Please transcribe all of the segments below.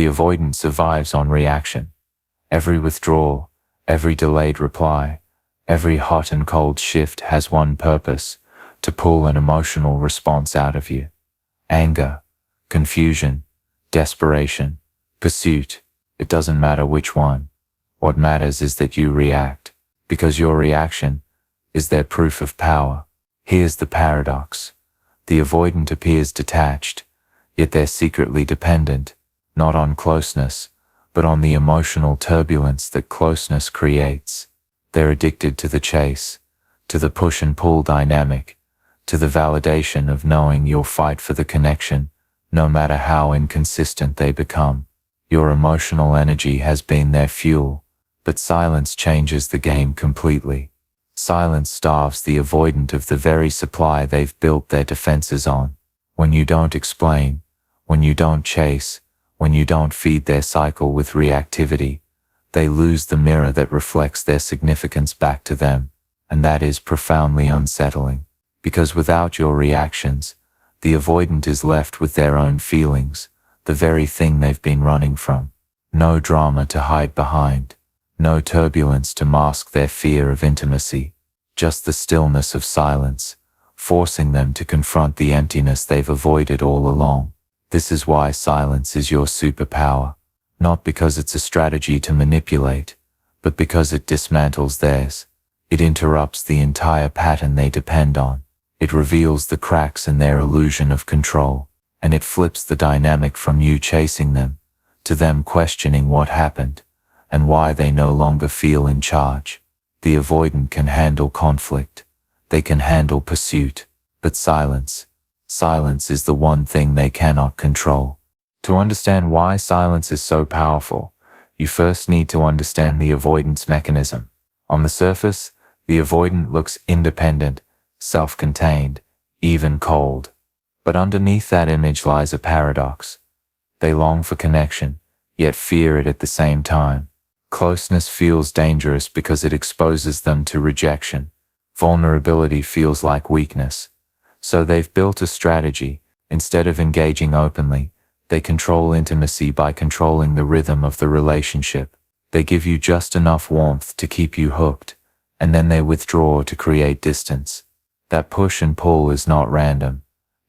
The avoidant survives on reaction. Every withdrawal, every delayed reply, every hot and cold shift has one purpose: to pull an emotional response out of you. Anger, confusion, desperation, pursuit, it doesn't matter which one. What matters is that you react, because your reaction is their proof of power. Here's the paradox. The avoidant appears detached, yet they're secretly dependent, not on closeness, but on the emotional turbulence that closeness creates. They're addicted to the chase, to the push and pull dynamic, to the validation of knowing you'll fight for the connection, no matter how inconsistent they become. Your emotional energy has been their fuel, but silence changes the game completely. Silence starves the avoidant of the very supply they've built their defenses on. When you don't explain, when you don't chase, when you don't feed their cycle with reactivity, they lose the mirror that reflects their significance back to them, and that is profoundly unsettling. Because without your reactions, the avoidant is left with their own feelings, the very thing they've been running from. No drama to hide behind, no turbulence to mask their fear of intimacy, just the stillness of silence, forcing them to confront the emptiness they've avoided all along. This is why silence is your superpower, not because it's a strategy to manipulate, but because it dismantles theirs. It interrupts the entire pattern they depend on. It reveals the cracks in their illusion of control, and it flips the dynamic from you chasing them, to them questioning what happened, and why they no longer feel in charge. The avoidant can handle conflict, they can handle pursuit, but silence is the one thing they cannot control. To understand why silence is so powerful, you first need to understand the avoidance mechanism. On the surface, the avoidant looks independent, self-contained, even cold. But underneath that image lies a paradox. They long for connection, yet fear it at the same time. Closeness feels dangerous because it exposes them to rejection. Vulnerability feels like weakness. So they've built a strategy. Instead of engaging openly, they control intimacy by controlling the rhythm of the relationship. They give you just enough warmth to keep you hooked, and then they withdraw to create distance. That push and pull is not random.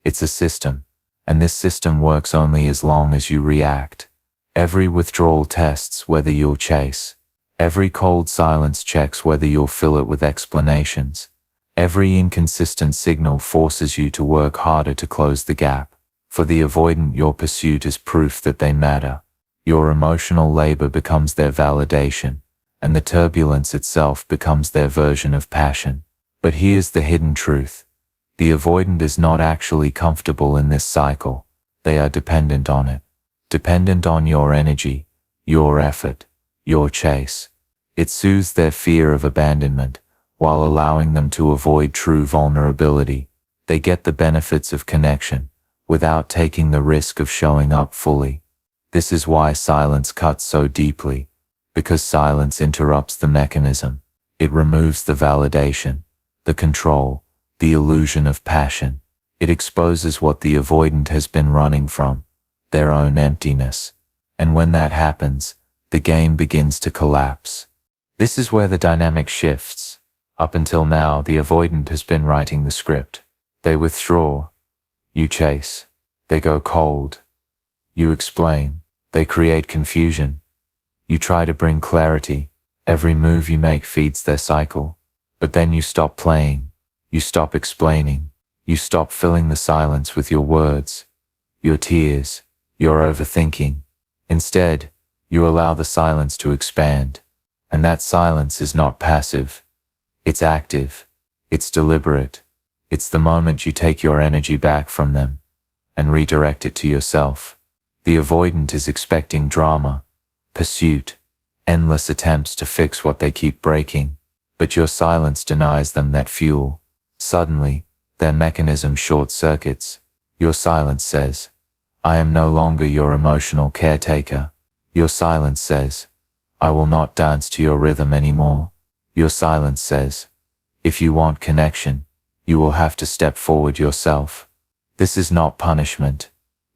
It's a system, and this system works only as long as you react. Every withdrawal tests whether you'll chase. Every cold silence checks whether you'll fill it with explanations. Every inconsistent signal forces you to work harder to close the gap. For the avoidant, your pursuit is proof that they matter. Your emotional labor becomes their validation, and the turbulence itself becomes their version of passion. But here's the hidden truth. The avoidant is not actually comfortable in this cycle. They are dependent on it. Dependent on your energy, your effort, your chase. It soothes their fear of abandonment, while allowing them to avoid true vulnerability. They get the benefits of connection, without taking the risk of showing up fully. This is why silence cuts so deeply, because silence interrupts the mechanism. It removes the validation, the control, the illusion of passion. It exposes what the avoidant has been running from, their own emptiness. And when that happens, the game begins to collapse. This is where the dynamic shifts. Up until now, the avoidant has been writing the script. They withdraw. You chase. They go cold. You explain. They create confusion. You try to bring clarity. Every move you make feeds their cycle. But then you stop playing. You stop explaining. You stop filling the silence with your words, your tears, your overthinking. Instead, you allow the silence to expand. And that silence is not passive. It's active. It's deliberate. It's the moment you take your energy back from them and redirect it to yourself. The avoidant is expecting drama, pursuit, endless attempts to fix what they keep breaking. But your silence denies them that fuel. Suddenly, their mechanism short-circuits. Your silence says, I am no longer your emotional caretaker. Your silence says, I will not dance to your rhythm anymore. Your silence says, if you want connection, you will have to step forward yourself. This is not punishment.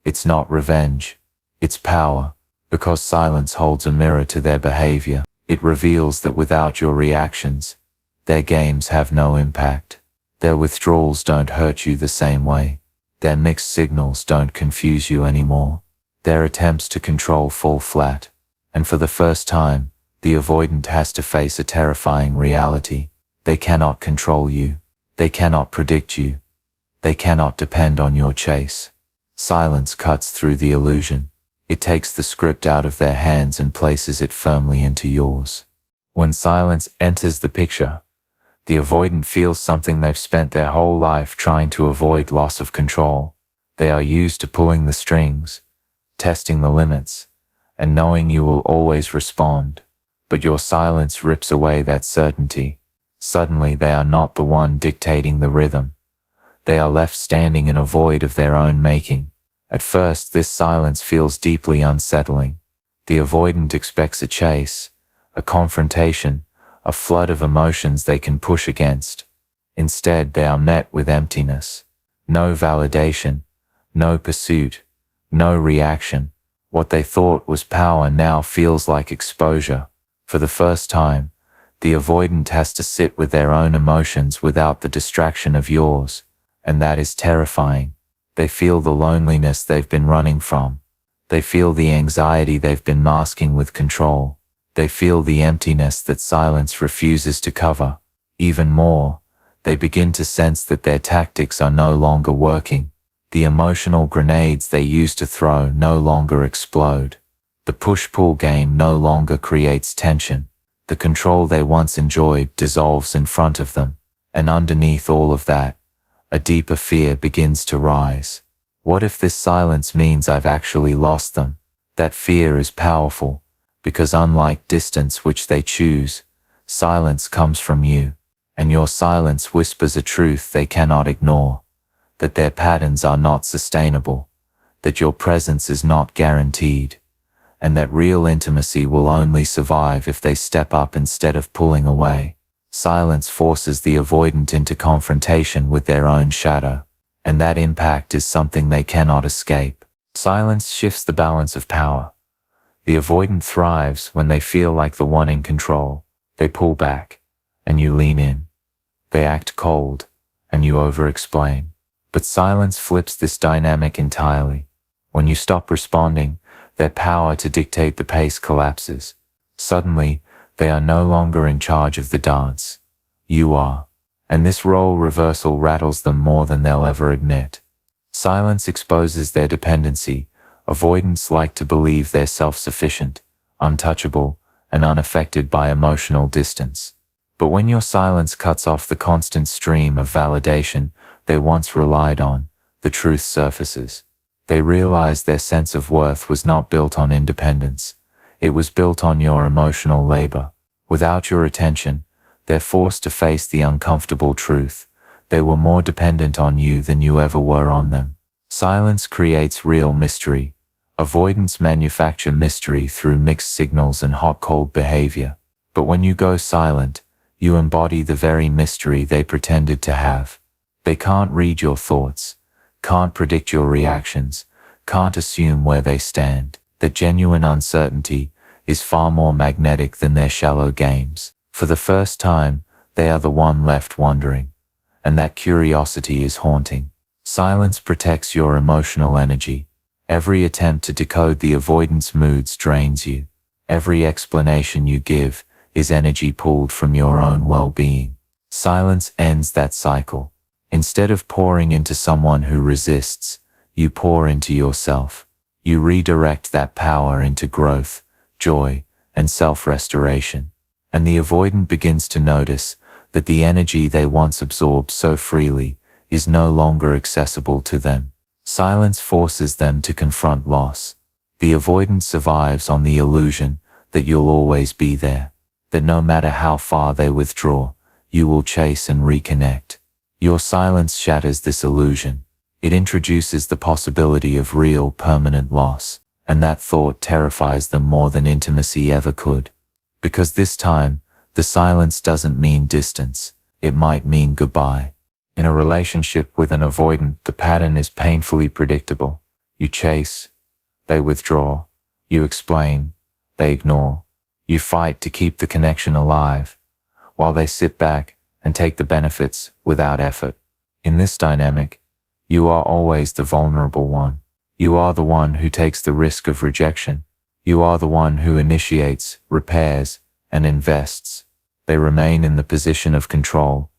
It's not revenge. It's power. Because silence holds a mirror to their behavior. It reveals that without your reactions, their games have no impact. Their withdrawals don't hurt you the same way. Their mixed signals don't confuse you anymore. Their attempts to control fall flat. And for the first time, the avoidant has to face a terrifying reality. They cannot control you. They cannot predict you. They cannot depend on your chase. Silence cuts through the illusion. It takes the script out of their hands and places it firmly into yours. When silence enters the picture, the avoidant feels something they've spent their whole life trying to avoid: loss of control. They are used to pulling the strings, testing the limits, and knowing you will always respond. But your silence rips away that certainty. Suddenly they are not the one dictating the rhythm. They are left standing in a void of their own making. At first, this silence feels deeply unsettling. The avoidant expects a chase, a confrontation, a flood of emotions they can push against. Instead, they are met with emptiness. No validation, no pursuit, no reaction. What they thought was power now feels like exposure. For the first time, the avoidant has to sit with their own emotions without the distraction of yours, and that is terrifying. They feel the loneliness they've been running from. They feel the anxiety they've been masking with control. They feel the emptiness that silence refuses to cover. Even more, they begin to sense that their tactics are no longer working. The emotional grenades they used to throw no longer explode. The push-pull game no longer creates tension. The control they once enjoyed dissolves in front of them. And underneath all of that, a deeper fear begins to rise. What if this silence means I've actually lost them? That fear is powerful, because unlike distance which they choose, silence comes from you, and your silence whispers a truth they cannot ignore, that their patterns are not sustainable, that your presence is not guaranteed, and that real intimacy will only survive if they step up instead of pulling away. Silence forces the avoidant into confrontation with their own shadow, and that impact is something they cannot escape. Silence shifts the balance of power. The avoidant thrives when they feel like the one in control. They pull back, and you lean in. They act cold, and you over-explain. But silence flips this dynamic entirely. When you stop responding, their power to dictate the pace collapses. Suddenly, they are no longer in charge of the dance. You are. And this role reversal rattles them more than they'll ever admit. Silence exposes their dependency. Avoidants like to believe they're self-sufficient, untouchable, and unaffected by emotional distance. But when your silence cuts off the constant stream of validation they once relied on, the truth surfaces. They realize their sense of worth was not built on independence. It was built on your emotional labor. Without your attention, they're forced to face the uncomfortable truth. They were more dependent on you than you ever were on them. Silence creates real mystery. Avoidants manufacture mystery through mixed signals and hot-cold behavior. But when you go silent, you embody the very mystery they pretended to have. They can't read your thoughts, can't predict your reactions, can't assume where they stand. The genuine uncertainty is far more magnetic than their shallow games. For the first time, they are the one left wondering, and that curiosity is haunting. Silence protects your emotional energy. Every attempt to decode the avoidance moods drains you. Every explanation you give is energy pulled from your own well-being. Silence ends that cycle. Instead of pouring into someone who resists, you pour into yourself. You redirect that power into growth, joy, and self-restoration. And the avoidant begins to notice that the energy they once absorbed so freely is no longer accessible to them. Silence forces them to confront loss. The avoidant survives on the illusion that you'll always be there, that no matter how far they withdraw, you will chase and reconnect. Your silence shatters this illusion. It introduces the possibility of real, permanent loss, and that thought terrifies them more than intimacy ever could. Because this time, the silence doesn't mean distance, it might mean goodbye. In a relationship with an avoidant, the pattern is painfully predictable. You chase, they withdraw, You explain, they ignore. You fight to keep the connection alive, while they sit back and take the benefits without effort. In this dynamic, you are always the vulnerable one. You are the one who takes the risk of rejection. You are the one who initiates, repairs, and invests. They remain in the position of control,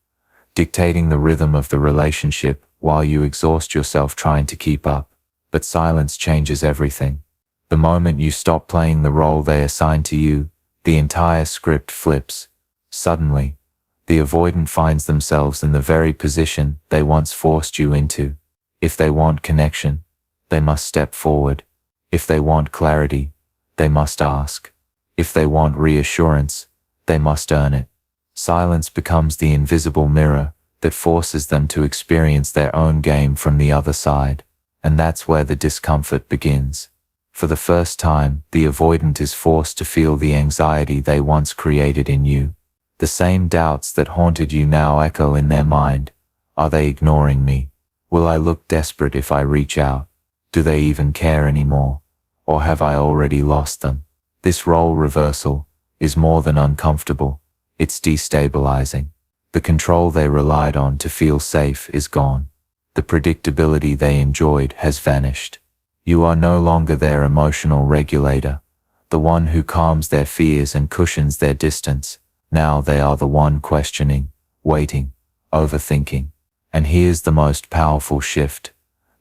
dictating the rhythm of the relationship while you exhaust yourself trying to keep up. But silence changes everything. The moment you stop playing the role they assign to you, the entire script flips. Suddenly, the avoidant finds themselves in the very position they once forced you into. If they want connection, they must step forward. If they want clarity, they must ask. If they want reassurance, they must earn it. Silence becomes the invisible mirror that forces them to experience their own game from the other side. And that's where the discomfort begins. For the first time, the avoidant is forced to feel the anxiety they once created in you. The same doubts that haunted you now echo in their mind. Are they ignoring me? Will I look desperate if I reach out? Do they even care anymore? Or have I already lost them? This role reversal is more than uncomfortable. It's destabilizing. The control they relied on to feel safe is gone. The predictability they enjoyed has vanished. You are no longer their emotional regulator, the one who calms their fears and cushions their distance. Now they are the one questioning, waiting, overthinking. And here's the most powerful shift.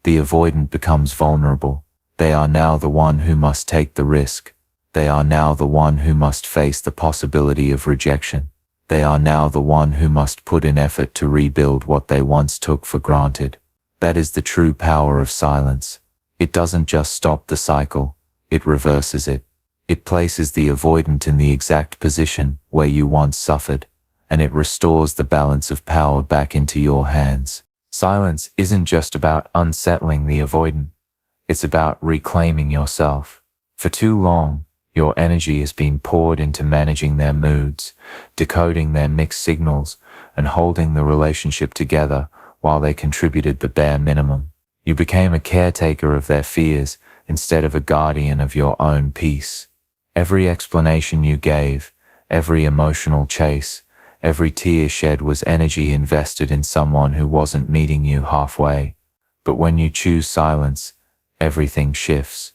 The avoidant becomes vulnerable. They are now the one who must take the risk. They are now the one who must face the possibility of rejection. They are now the one who must put in effort to rebuild what they once took for granted. That is the true power of silence. It doesn't just stop the cycle, it reverses it. It places the avoidant in the exact position where you once suffered, and it restores the balance of power back into your hands. Silence isn't just about unsettling the avoidant. It's about reclaiming yourself. For too long, your energy has been poured into managing their moods, decoding their mixed signals, and holding the relationship together while they contributed the bare minimum. You became a caretaker of their fears instead of a guardian of your own peace. Every explanation you gave, every emotional chase, every tear shed was energy invested in someone who wasn't meeting you halfway. But when you choose silence, everything shifts.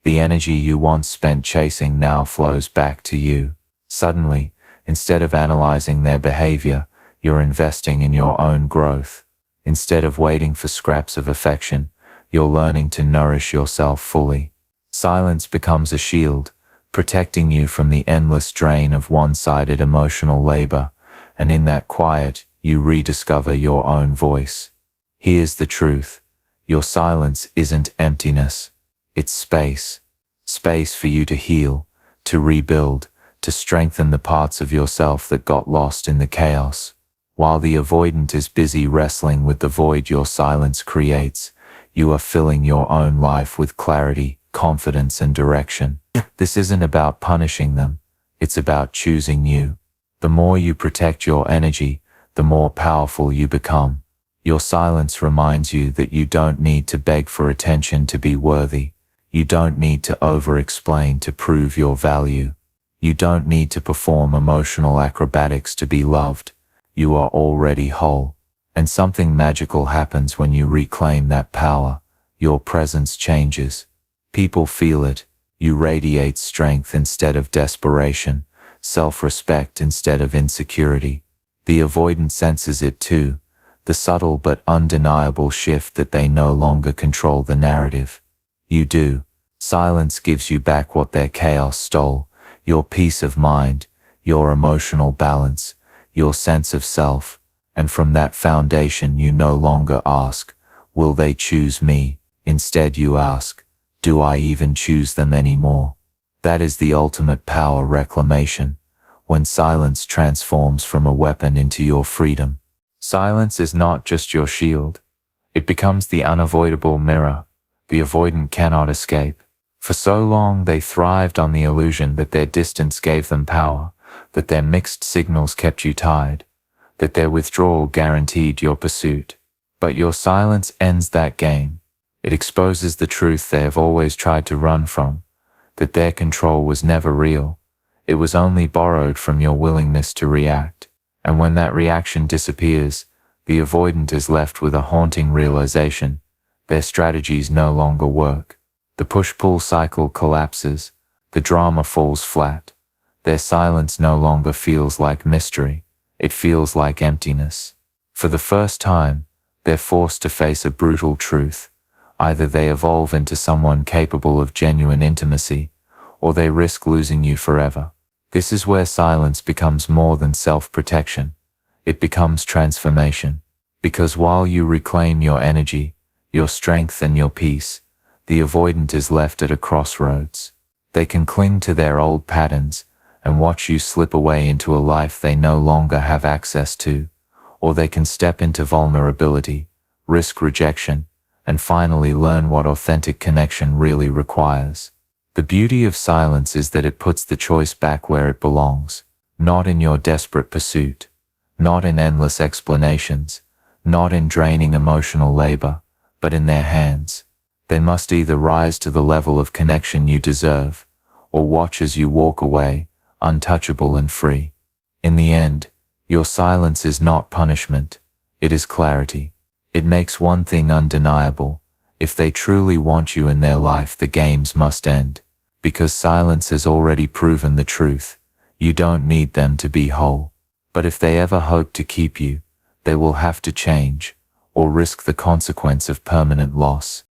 The energy you once spent chasing now flows back to you. Suddenly, instead of analyzing their behavior, you're investing in your own growth. Instead of waiting for scraps of affection, you're learning to nourish yourself fully. Silence becomes a shield, protecting you from the endless drain of one-sided emotional labor, and in that quiet, you rediscover your own voice. Here's the truth. Your silence isn't emptiness. It's space. Space for you to heal, to rebuild, to strengthen the parts of yourself that got lost in the chaos. While the avoidant is busy wrestling with the void your silence creates, you are filling your own life with clarity, confidence, and direction. This isn't about punishing them. It's about choosing you. The more you protect your energy, the more powerful you become. Your silence reminds you that you don't need to beg for attention to be worthy. You don't need to over-explain to prove your value. You don't need to perform emotional acrobatics to be loved. You are already whole. And something magical happens when you reclaim that power. Your presence changes. People feel it. You radiate strength instead of desperation, self-respect instead of insecurity. The avoidant senses it too, the subtle but undeniable shift that they no longer control the narrative. You do. Silence gives you back what their chaos stole, your peace of mind, your emotional balance, your sense of self, and from that foundation you no longer ask, will they choose me? Instead you ask, do I even choose them anymore? That is the ultimate power reclamation, when silence transforms from a weapon into your freedom. Silence is not just your shield. It becomes the unavoidable mirror the avoidant cannot escape. For so long they thrived on the illusion that their distance gave them power, that their mixed signals kept you tied, that their withdrawal guaranteed your pursuit. But your silence ends that game. It exposes the truth they have always tried to run from, that their control was never real. It was only borrowed from your willingness to react. And when that reaction disappears, the avoidant is left with a haunting realization: their strategies no longer work. The push-pull cycle collapses, the drama falls flat. Their silence no longer feels like mystery, it feels like emptiness. For the first time, they're forced to face a brutal truth. Either they evolve into someone capable of genuine intimacy, or they risk losing you forever. This is where silence becomes more than self-protection. It becomes transformation. Because while you reclaim your energy, your strength and your peace, the avoidant is left at a crossroads. They can cling to their old patterns and watch you slip away into a life they no longer have access to, or they can step into vulnerability, risk rejection, and finally learn what authentic connection really requires. The beauty of silence is that it puts the choice back where it belongs, not in your desperate pursuit, not in endless explanations, not in draining emotional labor, but in their hands. They must either rise to the level of connection you deserve, or watch as you walk away, untouchable and free. In the end, your silence is not punishment, it is clarity. It makes one thing undeniable: if they truly want you in their life, the games must end. Because silence has already proven the truth, you don't need them to be whole. But if they ever hope to keep you, they will have to change, or risk the consequence of permanent loss.